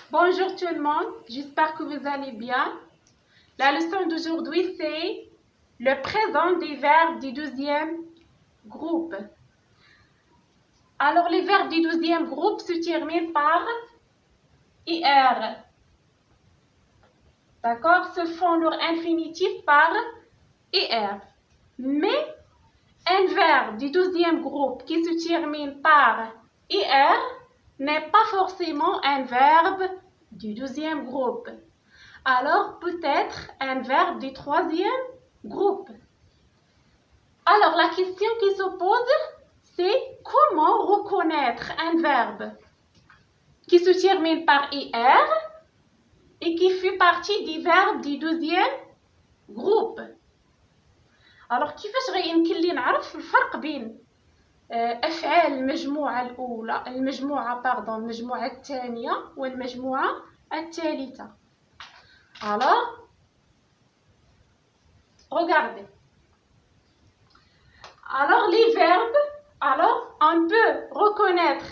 Bonjour tout le monde, j'espère que vous allez bien. La leçon d'aujourd'hui, c'est le présent des verbes du 12e groupe. Alors, les verbes du 12e groupe se terminent par IR. D'accord? Se font leur infinitif par IR. Mais un verbe du 12e groupe qui se termine par IR n'est pas forcément un verbe du 12e groupe. Alors, peut-être un verbe du 3e groupe. Alors, la question qui se pose, c'est comment reconnaître un verbe qui se termine par IR et qui fait partie des verbes du 12e groupe. Alors, كيفاش يمكن لي نعرف الفرق بين أفعال المجموعة الأولى المجموعة الثانية والمجموعة الثالثة. Alors, regardez. Alors, les verbes, on peut reconnaître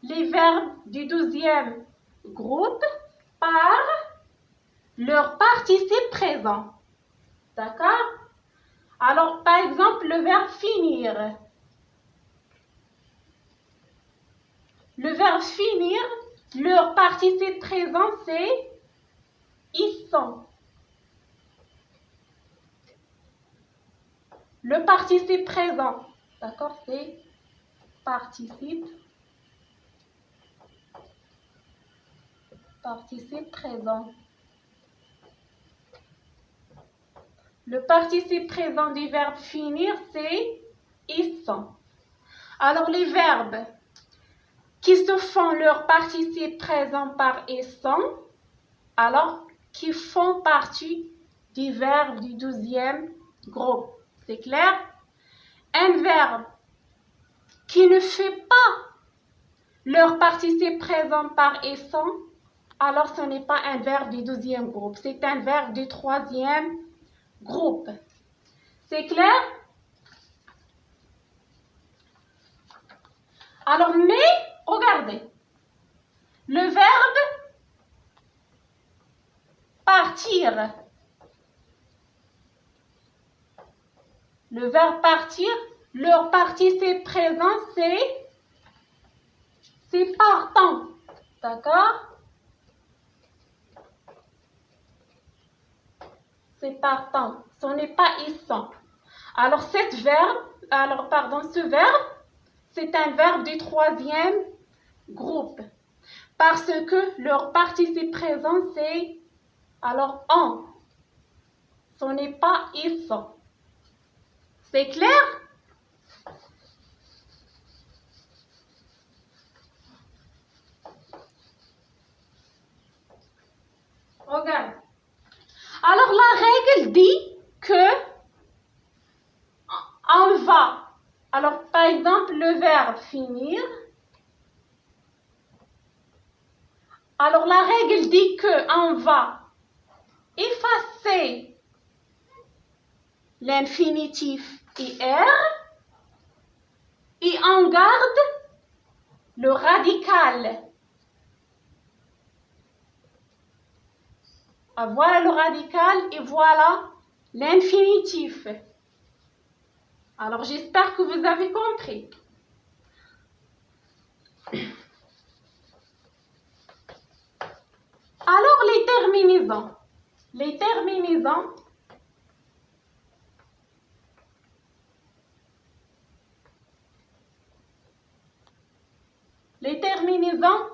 les verbes du 12e groupe par leur participe présent. D'accord? Alors, par exemple, le verbe finir. Le verbe finir, leur participe présent, c'est ils sont. Le participe présent, d'accord, c'est participe présent. Le participe présent du verbe finir, c'est ils sont. Alors, les verbes qui se font leur participe présent par ils sont, alors qui font partie du verbe du 12e groupe. C'est clair? Un verbe qui ne fait pas leur participe présent par ils sont, alors ce n'est pas un verbe du 12e groupe, c'est un verbe du 3e groupe. C'est clair? Alors, mais, regardez, le verbe partir. Le verbe partir, leur participe présent, c'est partant. D'accord? C'est partant. Ce n'est pas ils sont. Alors, ce verbe, c'est un verbe du 3e groupe. Parce que leur participe présent, c'est alors on. Ce n'est pas ils sont. C'est clair? Regarde. Alors, la règle dit que on va. Alors, par exemple, le verbe finir. Alors, la règle dit que on va effacer l'infinitif IR et on garde le radical. Voilà le radical et voilà l'infinitif. Alors, j'espère que vous avez compris. Alors, les terminaisons. Les terminaisons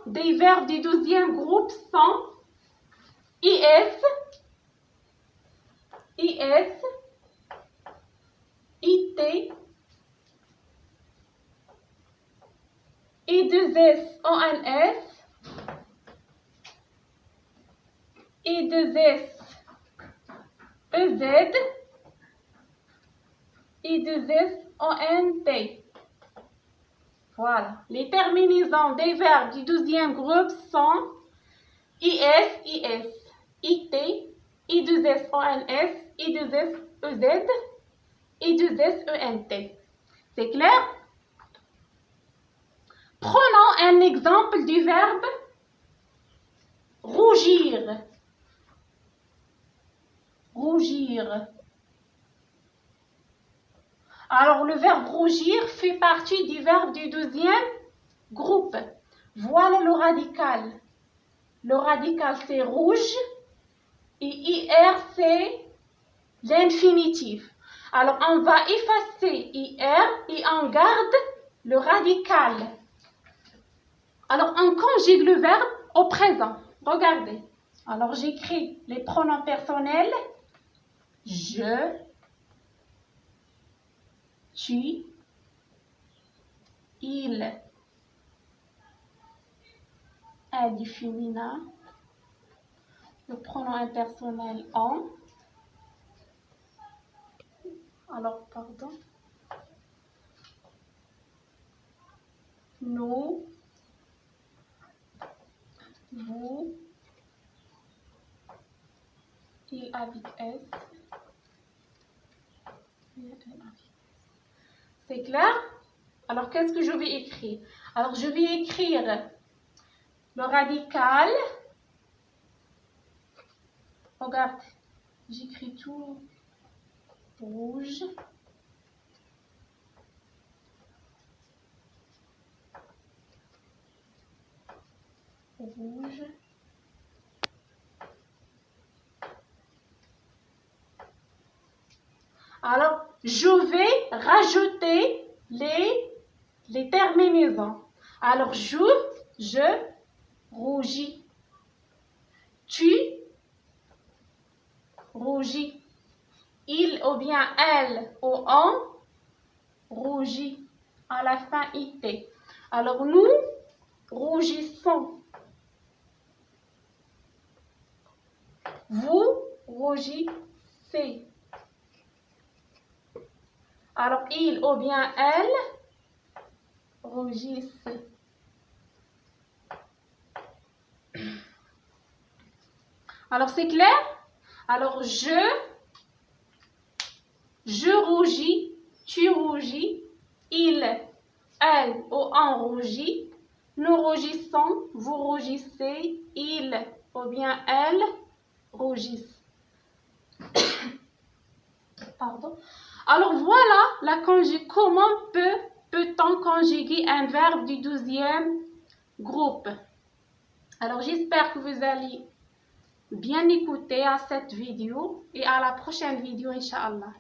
des verbes du 12e groupe sont IS, IT, I2S, ONS, I2S, EZ, I2S, ONT. Voilà. Les terminaisons des verbes du 12e groupe sont IS, IT, I2S, ONS, I2S, EZ, I2S, ENT. C'est clair? Prenons un exemple du verbe rougir. Rougir. Alors, le verbe rougir fait partie du verbe du deuxième groupe. Voilà le radical. Le radical, c'est rouge. Et IR, c'est l'infinitif. Alors, on va effacer IR et on garde le radical. Alors, on conjugue le verbe au présent. Regardez. Alors, j'écris les pronoms personnels. Je, tu, il, elle du féminin. Le pronom impersonnel on. Alors, pardon. Nous, vous, il avec S. C'est clair? Alors, qu'est-ce que je vais écrire? Alors, je vais écrire le radical. Regarde, j'écris tout rouge. Rouge. Alors, je vais rajouter les terminaisons. Alors, je, rougis. Tu, rougis. Il ou bien elle ou on, rougit. À la fin, IT. Alors, nous, rougissons. Vous, rougissez. Alors, il ou bien elle, rougissent. Alors, c'est clair? Alors, je rougis, tu rougis, il, elle ou on rougit, nous rougissons, vous rougissez, il ou bien elle rougissent. Pardon. Alors voilà la conjugaison. Comment peut-on conjuguer un verbe du deuxième groupe? Alors j'espère que vous allez bien écouter à cette vidéo et à la prochaine vidéo, Inch'Allah.